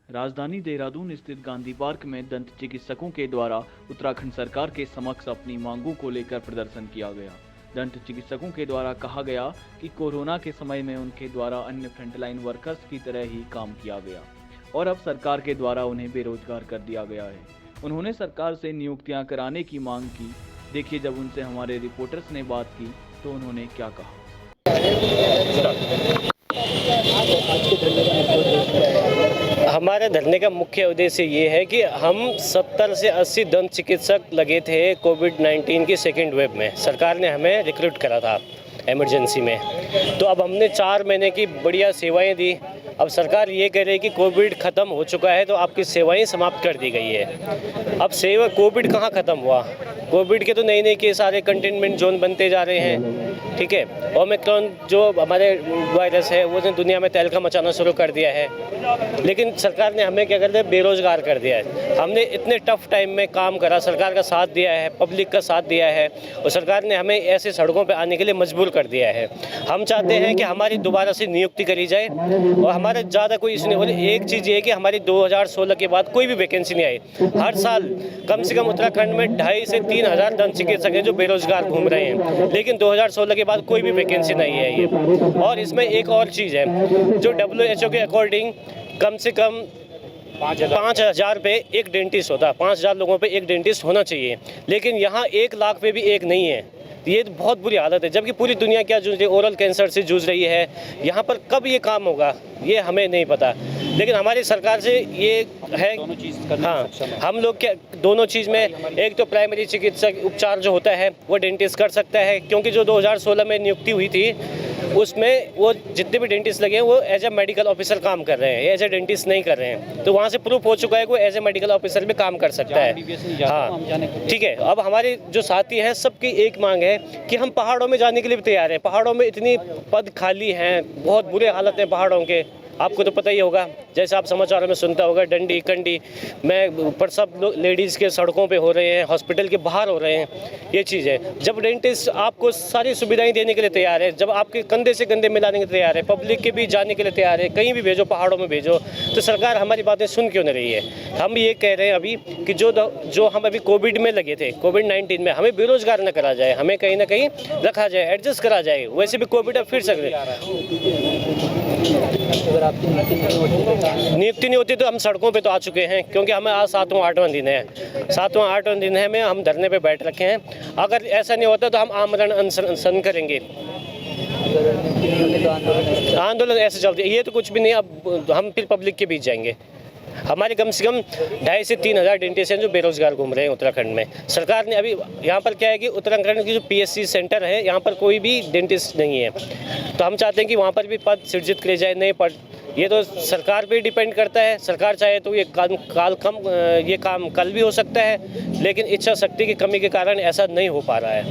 राजधानी देहरादून स्थित गांधी पार्क में दंत चिकित्सकों के द्वारा उत्तराखंड सरकार के समक्ष अपनी मांगों को लेकर प्रदर्शन किया गया। दंत चिकित्सकों के द्वारा कहा गया कि कोरोना के समय में उनके द्वारा अन्य फ्रंटलाइन वर्कर्स की तरह ही काम किया गया और अब सरकार के द्वारा उन्हें बेरोजगार कर दिया गया है। उन्होंने सरकार से नियुक्तियां कराने की मांग की। देखिए, जब उनसे हमारे रिपोर्टर्स ने बात की तो उन्होंने क्या कहा। हमारे धरने का मुख्य उद्देश्य ये है कि हम 70 से 80 दंत चिकित्सक लगे थे कोविड-19 की सेकेंड वेव में। सरकार ने हमें रिक्रूट करा था इमरजेंसी में, तो अब हमने 4 महीने की बढ़िया सेवाएं दी। अब सरकार ये कह रही है कि कोविड ख़त्म हो चुका है तो आपकी सेवाएं समाप्त कर दी गई है। अब कोविड कहाँ ख़त्म हुआ? कोविड के तो नए केस आ रहे, कंटेनमेंट जोन बनते जा रहे हैं, ठीक है। ओमिक्रॉन जो हमारे वायरस है वो दुनिया में तहलका मचाना शुरू कर दिया है, लेकिन सरकार ने हमें क्या कर दिया, बेरोजगार कर दिया है। हमने इतने टफ टाइम में काम करा, सरकार का साथ दिया है, पब्लिक का साथ दिया है और सरकार ने हमें ऐसे सड़कों पर आने के लिए मजबूर कर दिया है। हम चाहते हैं कि हमारी दोबारा से नियुक्ति करी जाए और हमारे ज़्यादा कोई इसलिए और एक चीज़ ये है कि हमारी 2016 के बाद कोई भी वैकेंसी नहीं आई। हर साल कम से कम उत्तराखंड में 2,500 से 3,000 दंत चिकित्सक हैं जो बेरोजगार घूम रहे हैं, लेकिन 2016 के बाद कोई भी वैकेंसी नहीं है ये। और इसमें एक और चीज़ है, जो WHO के अकॉर्डिंग कम से कम 5,000 पे एक डेंटिस्ट होता है, 5,000 लोगों पे एक डेंटिस्ट होना चाहिए, लेकिन यहाँ 1 लाख पे भी एक नहीं है। ये बहुत बुरी हालत है, जबकि पूरी दुनिया क्या जूझ रही है, ओरल कैंसर से जूझ रही है। यहाँ पर कब ये काम होगा ये हमें नहीं पता, लेकिन हमारी सरकार से ये है, हाँ, हम लोग क्या दोनों चीज़ में, एक तो प्राइमरी चिकित्सक उपचार जो होता है वो डेंटिस्ट कर सकता है, क्योंकि जो 2016 में नियुक्ति हुई थी उसमें वो जितने भी डेंटिस्ट लगे हैं वो एज ए मेडिकल ऑफिसर काम कर रहे हैं, एज ए डेंटिस्ट नहीं कर रहे हैं। तो वहाँ से प्रूफ हो चुका है कि वो एज ए मेडिकल ऑफिसर भी काम कर सकता है। हाँ, ठीक है। अब हमारे जो साथी हैं सबकी एक मांग है कि हम पहाड़ों में जाने के लिए भी तैयार हैं। पहाड़ों में इतनी पद खाली हैं, बहुत बुरे हालत हैं पहाड़ों के, आपको तो पता ही होगा, जैसे आप समाचारों में सुनता होगा, डंडी कंडी में पर सब लोग लेडीज़ के सड़कों पे हो रहे हैं, हॉस्पिटल के बाहर हो रहे हैं। ये चीज़ है, जब डेंटिस्ट आपको सारी सुविधाएं देने के लिए तैयार है, जब आपके कंधे से कंधे मिलाने के लिए तैयार है, पब्लिक के बीच जाने के लिए तैयार है, कहीं भी भेजो, पहाड़ों में भेजो, तो सरकार हमारी बातें सुन क्यों नहीं रही है? हम ये कह रहे हैं अभी कि जो हम अभी कोविड में लगे थे, कोविड-19 में, हमें बेरोजगार न करा जाए, हमें कहीं ना कहीं रखा जाए, एडजस्ट करा जाए। वैसे भी कोविड अब फिर सकते, नियुक्ति नहीं होती तो हम सड़कों पे तो आ चुके हैं, क्योंकि हमें आज 7वां-8वां दिन है, 7वां-8वां दिन है में हम धरने पे बैठ रखे हैं। अगर ऐसा नहीं होता तो हम आमरण अनशन करेंगे। आंदोलन ऐसे चलते, ये तो कुछ भी नहीं, अब हम फिर पब्लिक के बीच जाएंगे। हमारे कम से कम 2,500 से 3,000 डेंटिस्ट हैं जो बेरोजगार घूम रहे हैं उत्तराखंड में। सरकार ने अभी यहाँ पर क्या है कि उत्तराखंड की जो PSC सेंटर है, यहाँ पर कोई भी डेंटिस्ट नहीं है, तो हम चाहते हैं कि वहाँ पर भी पद सृजित करे जाए, नए पद। ये तो सरकार पे डिपेंड करता है, सरकार चाहे तो ये काम कल भी हो सकता है, लेकिन इच्छा शक्ति की कमी के कारण ऐसा नहीं हो पा रहा है।